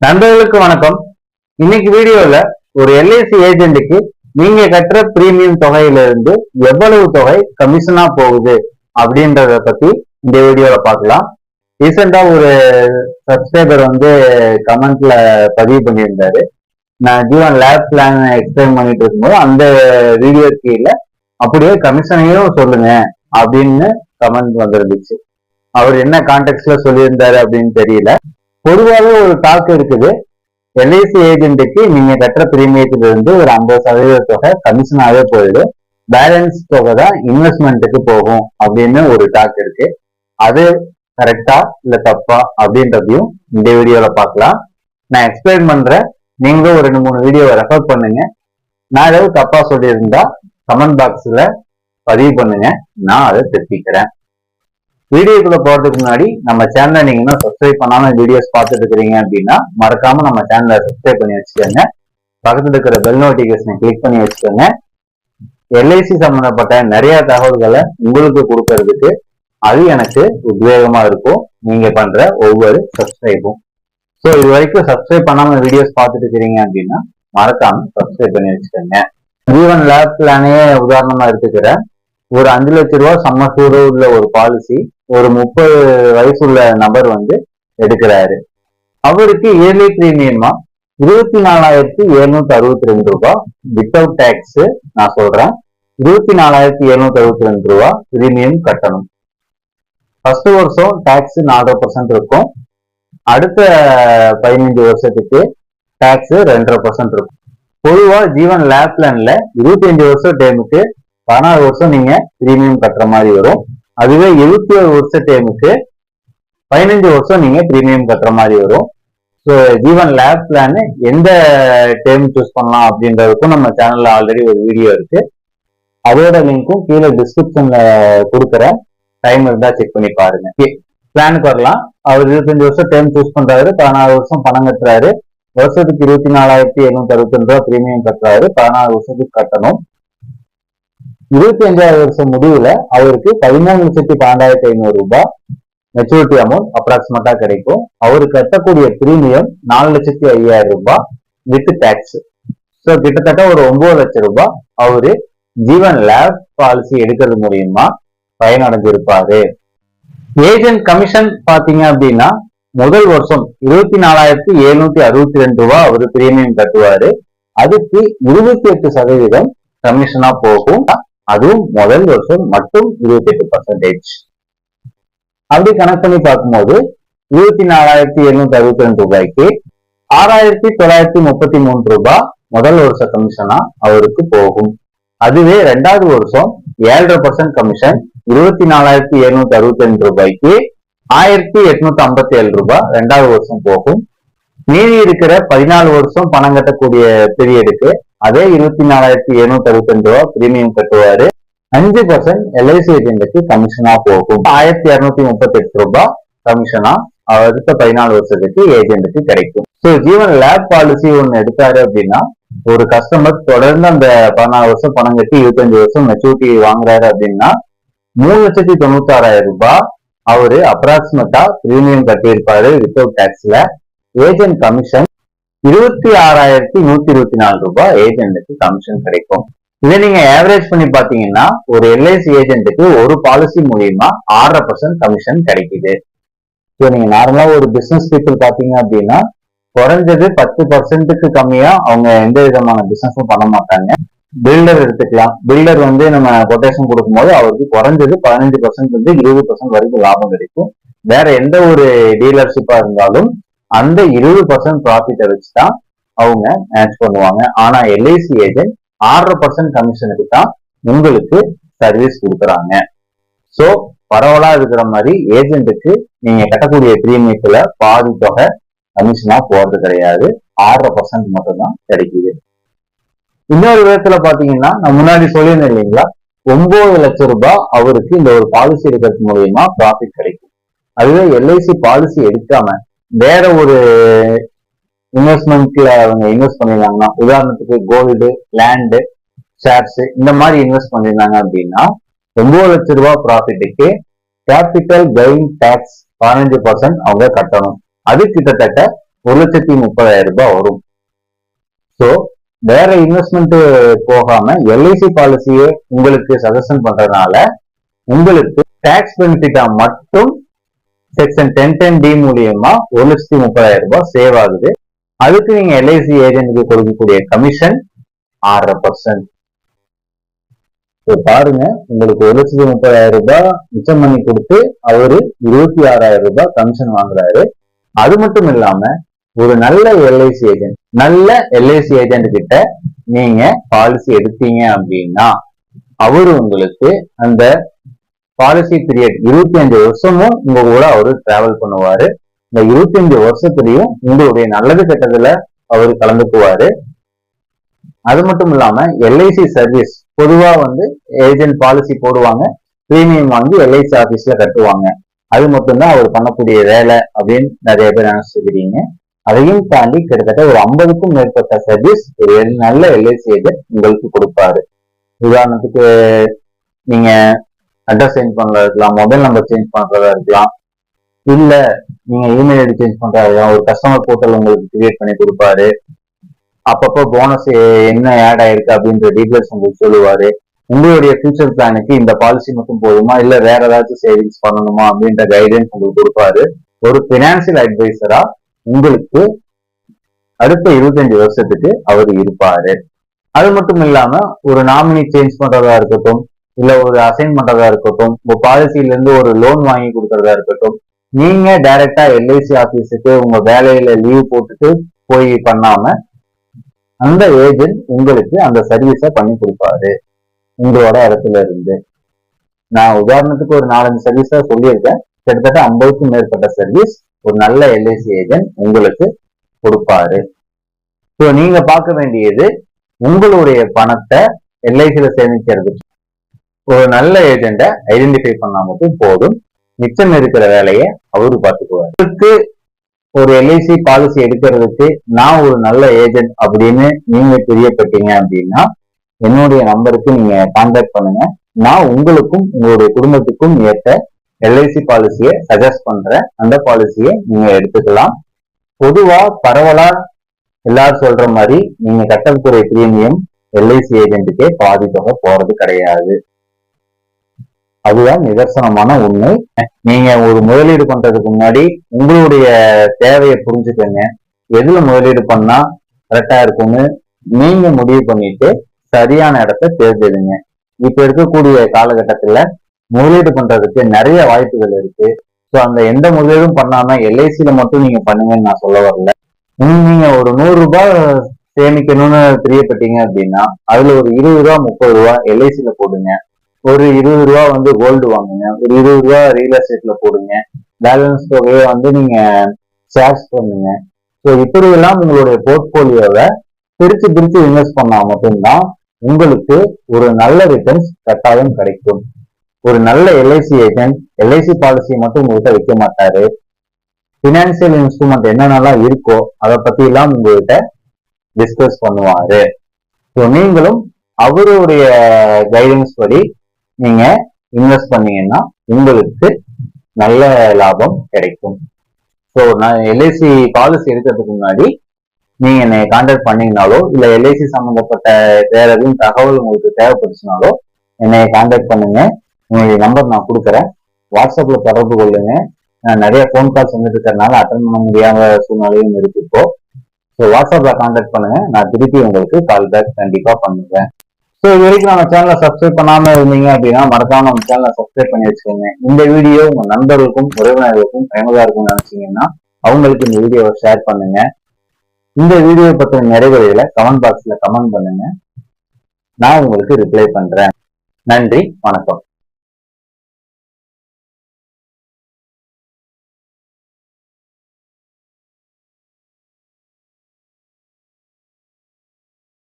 நண்பர்களுக்கு வணக்கம். இன்னைக்கு வீடியோல ஒரு எல்ஐசி ஏஜென்ட்டுக்கு நீங்க கட்டுற பிரீமியம் தொகையிலிருந்து எவ்வளவு தொகை கமிஷனா போகுது அப்படின்றத பத்தி இந்த வீடியோல பார்க்கலாம். ரீசெண்டா ஒரு சப்ஸ்கிரைபர் கமெண்ட்ல பதிவு பண்ணியிருந்தாரு. நான் ஜீவன் லேப் பிளான் எக்ஸ்பிளைன் பண்ணிட்டு இருக்கும்போது அந்த வீடியோ கீழே அப்படியே கமிஷனையும் சொல்லுங்க அப்படின்னு கமெண்ட் வந்திருந்துச்சு. அவர் என்ன கான்டெக்ட்ல சொல்லியிருந்தாரு அப்படின்னு தெரியல. பொதுவாகவே ஒரு டாக் இருக்குது, எல்ஐசி ஏஜென்ட்டுக்கு நீங்க கட்டுற பிரீமியத்துல இருந்து ஒரு 50% தொகை கமிஷனாவே போயிடும், பேலன்ஸ் தொகை தான் இன்வெஸ்ட்மெண்ட்டுக்கு போகும் அப்படின்னு ஒரு டாக் இருக்கு. அது கரெக்டா இல்ல தப்பா அப்படின்றதையும் இந்த வீடியோல பார்க்கலாம். நான் எக்ஸ்பிளைன் பண்றேன், நீங்களும் ஒரு 2-3 வீடியோவை ரெஃபர் பண்ணுங்க. நான் ஏதாவது தப்பா சொல்லியிருந்தா கமெண்ட் பாக்ஸ்ல பதிவு பண்ணுங்க, நான் அதை திருப்பிக்கிறேன். வீடியோக்குள்ள போறதுக்கு முன்னாடி நம்ம சேனலை நீங்க இன்னும் சப்ஸ்கிரைப் பண்ணாம வீடியோஸ் பார்த்துட்டு இருக்கிறீங்க அப்படின்னா மறக்காம நம்ம சேனலை சப்ஸ்கிரைப் பண்ணி வச்சுக்கோங்க. பக்கத்துல இருக்கிற பெல் நோட்டிபிகேஷனை கிளிக் பண்ணி வச்சுக்கோங்க. எல்ஐசி சம்பந்தப்பட்ட நிறைய தகவல்களை உங்களுக்கு கொடுக்கறதுக்கு அது எனக்கு உத்வேகமா இருக்கும், நீங்க பண்ற ஒவ்வொரு சப்ஸ்கிரைபும். ஸோ இது வரைக்கும் சப்ஸ்கிரைப் பண்ணாம வீடியோஸ் பார்த்துட்டு இருக்கிறீங்க அப்படின்னா மறக்காம சப்ஸ்கிரைப் பண்ணி வச்சுக்கோங்க. ஜீவன் லேப் பிளானே உதாரணமா எடுத்துக்கிறேன். ஒரு 5 லட்சம் ரூபாய் சம்மசூடு உள்ள ஒரு பாலிசி ஒரு 30 வயசு உள்ள நபர் எடுக்கிறாரு. அவருக்கு இயர்லி பிரீமியமா 24,762 ரூபாய் வித்தவுட் டேக்ஸ். நான் சொல்றேன், 24,762 ரூபாய் பிரீமியம் கட்டணும். ஃபர்ஸ்ட் வருஷம் டாக்ஸ் 4% இருக்கும். அடுத்த 15 வருஷத்துக்கு டாக்ஸ் 2.5% இருக்கும். பொதுவா ஜீவன் லேப் பிளான்ல 25 வருஷம் டைமுக்கு 16 வருஷம் நீங்க பிரீமியம் கட்டுற மாதிரி வரும். அதுவே 21 வருஷ டைமுக்கு 15 வருஷம் நீங்க பிரீமியம் கட்டுற மாதிரி வரும். ஸோ ஜீவன் லேப் பிளான் எந்த டைம் சூஸ் பண்ணலாம் அப்படின்றதுக்கும் நம்ம சேனல்ல ஆல்ரெடி ஒரு வீடியோ இருக்கு. அதோட லிங்க்கும் கீழே டிஸ்கிரிப்ஷன்ல கொடுக்குற, டைம் இருந்தா செக் பண்ணி பாருங்க. பிளானுக்கு வரலாம். அவர் 25 வருஷம் டைம் சூஸ் பண்றாரு, 16 வருஷம் பணம் கட்டுறாரு, வருஷத்துக்கு 24,762 ரூபாய் பிரீமியம் கட்டுறாரு, 16 வருஷத்துக்கு கட்டணும். 25வது வருஷம் முடிவுல அவருக்கு 13,12,500 ரூபாய் மெச்சூரிட்டி அமௌண்ட் அப்ராக்சிமேட்டா கிடைக்கும். அவரு கட்டக்கூடிய பிரீமியம் 4,05,000 ரூபாய் வித் டாக்ஸ். ஸோ கிட்டத்தட்ட ஒரு 9 லட்சம் ரூபாய் அவரு ஜீவன் லேப் பாலிசி எடுக்கிறது மூலியமா பயனடைஞ்சிருப்பாரு. ஏஜென்ட் கமிஷன் பாத்தீங்க அப்படின்னா முதல் வருஷம் 24,762 ரூபாய் அவரு பிரீமியம் கட்டுவாரு. அதுக்கு 28% கமிஷனா போகும். அதுவும் முதல் வருஷம் மட்டும் 28%. அப்படி கணக்கு பண்ணி பார்க்கும்போது 24,762 ரூபாய்க்கு 6,933 ரூபாய் முதல் வருஷ கமிஷனா அவருக்கு போகும். அதுவே 2வது வருஷம் 7.5% கமிஷன் 24,762 ரூபாய்க்கு 1,857 ரூபாய் 2வது வருஷம் போகும். மீதி இருக்கிற 14 வருஷம் பணம் கட்டக்கூடிய பீரியடுக்கு அதே 24,762 ரூபாய் பிரீமியம் கட்டுவாரு. 5% எல்ஐசி ஏஜென்ட்டுக்கு கமிஷனா போகும். 1,238 ரூபாய் கமிஷனா அடுத்த 14 வருஷத்துக்கு ஏஜென்ட்டுக்கு கிடைக்கும். ஸோ ஜீவன் லேப் பாலிசி ஒன்று எடுத்தாரு அப்படின்னா ஒரு கஸ்டமர் தொடர்ந்து அந்த 14 வருஷம் பணம் கட்டி 25 வருஷம் மெச்சூரிட்டி வாங்குறாரு அப்படின்னா 3,96,000 ரூபாய் அவரு அப்ராக்சிமேட்டா பிரீமியம் கட்டியிருப்பாரு வித்தவுட் டாக்ஸ்ல. ஏஜென்ட் கமிஷன் 26,124 ரூபாய் ஏஜென்ட்டுக்கு கமிஷன் கிடைக்கும். இதை நீங்க ஆவரேஜ் பண்ணி பாத்தீங்கன்னா ஒரு எல்ஐசி ஏஜென்ட்டுக்கு ஒரு பாலிசி மூலியமா 6.5% கமிஷன் கிடைக்குது. ஸோ நீங்க நார்மலா ஒரு பிசினஸ் பீப்புள் பாத்தீங்க அப்படின்னா குறைஞ்சது 10%க்கு கம்மியா அவங்க எந்த விதமான பிசினஸும் பண்ண மாட்டாங்க. பில்டர் எடுத்துக்கலாம். பில்டர் நம்ம கொட்டேஷன் கொடுக்கும்போது அவருக்கு குறைஞ்சது 15% 20% வரைக்கும் லாபம் கிடைக்கும். வேற எந்த ஒரு டீலர்ஷிப்பா இருந்தாலும் அந்த 20% ப்ராஃபிட்டை வச்சுதான் அவங்க மேட்ச் பண்ணுவாங்க. ஆனா எல்ஐசி ஏஜென்ட் 6.5% கமிஷனுக்கு தான் உங்களுக்கு சர்வீஸ் கொடுக்குறாங்க. ஸோ பரவலா இருக்கிற மாதிரி ஏஜென்ட்டுக்கு நீங்க கட்டக்கூடிய பிரீமியத்துல பாதி தொகை கமிஷனா போறது கிடையாது, 6.5% மட்டும் தான் கிடைக்குது. இன்னொரு விதத்துல பாத்தீங்கன்னா நான் முன்னாடி சொல்லியிருந்தேன் இல்லைங்களா, 9 லட்சம் ரூபாய் அவருக்கு இந்த ஒரு பாலிசி எடுக்கிறது மூலியமா ப்ராஃபிட் கிடைக்கும். அதுவே எல்ஐசி பாலிசி எடுக்காம வேற ஒரு இன்வெஸ்ட்மெண்ட்ல அவங்க இன்வெஸ்ட் பண்ணிருந்தாங்கன்னா, உதாரணத்துக்கு கோல்டு, லேண்டு, ஷேர்ஸ் இந்த மாதிரி இன்வெஸ்ட் பண்ணிருந்தாங்க அப்படின்னா 9 லட்சம் ரூபாய் ப்ராஃபிட்டுக்கு கேபிட்டல் கெயின் டாக்ஸ் 15% அவங்க கட்டணும். அது கிட்டத்தட்ட 1,30,000 வரும். ஸோ வேற இன்வெஸ்ட்மெண்ட் போகாம எல்ஐசி பாலிசியை உங்களுக்கு சஜஷன் பண்றதுனால உங்களுக்கு டாக்ஸ் பெனிஃபிட்டா மட்டும் செக்ஷன் 1010D மூலியமா 1,30,000 சேவ் ஆகுது. அதுக்கு நீங்க எல்ஐசி ஏஜென்ட்டுக்கு கொடுக்கக்கூடிய கமிஷன் 6%. பாருங்க, உங்களுக்கு 1,30,000 மிச்சம் பண்ணி கொடுத்து அவரு 26,000 கமிஷன் வாங்குறாரு. அது மட்டும் இல்லாம ஒரு நல்ல எல்ஐசி ஏஜென்ட் கிட்ட நீங்க பாலிசி எடுத்தீங்க அப்படின்னா அவரு உங்களுக்கு அந்த பாலிசி பீரியட் 25 வருஷமும் உங்க கூட அவரு டிராவல் பண்ணுவாரு. இந்த 25 வருஷத்துலயும் உங்களுடைய நல்லது கெட்டதுல அவரு கலந்துக்குவாரு. அது மட்டும் இல்லாம எல்ஐசி சர்வீஸ் பொதுவா ஏஜென்ட் பாலிசி போடுவாங்க, பிரீமியம் வாங்கி எல்ஐசி ஆபீஸ்ல கட்டுவாங்க. அது மட்டும்தான் அவர் பண்ணக்கூடிய வேலை அப்படின்னு நிறைய பேர் நினைச்சுக்கிறீங்க. அதையும் தாண்டி கிட்டத்தட்ட ஒரு 50க்கும் மேற்பட்ட சர்வீஸ் ஒரு நல்ல எல்ஐசி ஏஜென்ட் உங்களுக்கு கொடுப்பாரு. உதாரணத்துக்கு நீங்க அட்ரஸ் சேஞ்ச் பண்றதா இருக்கலாம், மொபைல் நம்பர் சேஞ்ச் பண்றதா இருக்கலாம், இல்ல நீங்க இமெயில் ஐடி சேஞ்ச் பண்றதா இருக்கலாம், ஒரு கஸ்டமர் போர்ட்டல் உங்களுக்கு கிரியேட் பண்ணி கொடுப்பாரு. அப்பப்போ போனஸ் என்ன ஆட் ஆயிருக்கு அப்படின்ற டீடைல்ஸ் உங்களுக்கு சொல்லுவாரு. உங்களுடைய ஃபியூச்சர் பிளானுக்கு இந்த பாலிசி மட்டும் போதுமா இல்ல வேற ஏதாச்சும் சேவிங்ஸ் பண்ணணுமா அப்படின்ற கைடன்ஸ் உங்களுக்கு கொடுப்பாரு. ஒரு பினான்சியல் அட்வைசரா உங்களுக்கு அடுத்த 25 வருஷத்துக்கு அவர் இருப்பாரு. அது மட்டும் இல்லாம ஒரு நாமினி சேஞ்ச் பண்றதா இருக்கட்டும், இல்ல ஒரு அசைன் பண்றதா இருக்கட்டும், உங்க பாலிசியில இருந்து ஒரு லோன் வாங்கி கொடுக்கறதா இருக்கட்டும், நீங்க டைரக்டா எல்ஐசி ஆபீஸுக்கு உங்க வேலையில லீவ் போட்டுட்டு போய் பண்ணாம அந்த ஏஜென்ட் உங்களுக்கு அந்த சர்வீஸ பண்ணி கொடுப்பாரு உங்களோட இடத்துல இருந்து. நான் உதாரணத்துக்கு ஒரு 4-5 சர்வீஸா சொல்லியிருக்கேன். கிட்டத்தட்ட 50க்கும் மேற்பட்ட சர்வீஸ் ஒரு நல்ல எல்ஐசி ஏஜென்ட் உங்களுக்கு கொடுப்பாரு. ஸோ நீங்க பார்க்க வேண்டியது உங்களுடைய பணத்தை எல்ஐசியில சேமிக்கிறதுக்கு ஒரு நல்ல ஏஜென்ட்டை ஐடென்டிஃபை பண்ணா மட்டும் போதும். மிச்சம் இருக்கிற வேலையை அவரு பார்த்துக்குவாரு. ஒரு எல்ஐசி பாலிசி எடுக்கிறதுக்கு நான் ஒரு நல்ல ஏஜென்ட் அப்படின்னு நீங்க தெரியப்பட்டீங்க அப்படின்னா என்னுடைய நம்பருக்கு நீங்க கான்டாக்ட் பண்ணுங்க. நான் உங்களுக்கும் உங்களுடைய குடும்பத்துக்கும் ஏற்ற எல்ஐசி பாலிசியை சஜஸ்ட் பண்றேன். அந்த பாலிசியை நீங்க எடுத்துக்கலாம். பொதுவா பரவலா எல்லாரும் சொல்ற மாதிரி நீங்க கட்டக்கூடிய பிரீமியம் எல்ஐசி ஏஜென்ட்டுக்கே பாதி தொகை போறது கிடையாது. அதுதான் நிதர்சனமான உண்மை. நீங்க ஒரு முதலீடு பண்றதுக்கு முன்னாடி உங்களுடைய தேவையை புரிஞ்சுக்கங்க. எதுல முதலீடு பண்ணா கரெக்டா இருக்கும்னு நீங்க முடிவு பண்ணிட்டு சரியான இடத்தை தேர்ந்தெடுங்க. இப்ப இருக்கக்கூடிய காலகட்டத்துல முதலீடு பண்றதுக்கு நிறைய வாய்ப்புகள் இருக்கு. ஸோ அந்த எந்த முதலீடும் பண்ணாம எல்ஐசியில மட்டும் நீங்க பண்ணுங்கன்னு நான் சொல்ல வரல. நீங்க ஒரு 100 ரூபாய் சேமிக்கணும்னு பிரியப்பட்டீங்க அப்படின்னா அதுல ஒரு 20 ரூபா 30 ரூபா எல்ஐசியில போடுங்க. ஒரு 20 ரூபா கோல்டு வாங்குங்க. ஒரு 20 ரூபா ரியல் எஸ்டேட்ல போடுங்க. பேலன்ஸ் தொகையை நீங்க ஷேர்ஸ் பண்ணுங்க. ஸோ இப்படி எல்லாம் உங்களுடைய போர்ட்போலியோவை பிரிச்சு இன்வெஸ்ட் பண்ணா மட்டும்தான் உங்களுக்கு ஒரு நல்ல ரிட்டர்ன்ஸ் கட்டாயம் கிடைக்கும். ஒரு நல்ல எல்ஐசி ஏஜென்ட் எல்ஐசி பாலிசியை மட்டும் உங்ககிட்ட வைக்க மாட்டாரு. பினான்சியல் இன்ஸ்ட்ருமெண்ட் என்னென்னலாம் இருக்கோ அதை பத்தி எல்லாம் உங்ககிட்ட டிஸ்கஸ் பண்ணுவாரு. ஸோ நீங்களும் அவருடைய கைடன்ஸ் படி நீங்க இன்வெஸ்ட் பண்ணீங்கன்னா உங்களுக்கு நல்ல லாபம் கிடைக்கும். ஸோ நான் எல்ஐசி பாலிசி எடுக்கிறதுக்கு முன்னாடி நீங்க என்னை கான்டாக்ட் பண்ணீங்கனாலோ இல்ல எல்ஐசி சம்பந்தப்பட்ட வேற எதுவும் தகவல் உங்களுக்கு தேவைப்படுச்சுனாலோ என்னை கான்டாக்ட் பண்ணுங்க. உங்களுடைய நம்பர் நான் கொடுக்குறேன். வாட்ஸ்அப்ல தொடர்பு கொள்ளுங்க. நிறைய ஃபோன் கால்ஸ் வந்துட்டு இருக்கிறதுனால அட்டன் பண்ண முடியாத சூழ்நிலையும் இருக்கு இப்போ. ஸோ வாட்ஸ்அப்ல கான்டாக்ட் பண்ணுங்க. நான் திருப்பி உங்களுக்கு கால் பேக் கண்டிப்பா பண்ணுவேன். ஸோ இது வரைக்கும் நம்ம சேனலை சப்ஸ்கிரைப் பண்ணாம இருந்தீங்க அப்படின்னா மறக்காம நம்ம சேனலை சப்ஸ்கிரைப் பண்ணி வச்சுக்கோங்க. இந்த வீடியோ உங்க நண்பர்களுக்கும் உறவினர்களுக்கும் பயனுள்ளதா இருக்கும்னு நினைச்சீங்கன்னா அவங்களுக்கு இந்த வீடியோவை ஷேர் பண்ணுங்க. இந்த வீடியோ பற்றின நிறைவுரைகளை கமெண்ட் பாக்ஸ்ல கமெண்ட் பண்ணுங்க. நான் உங்களுக்கு ரிப்ளை பண்றேன். நன்றி, வணக்கம்.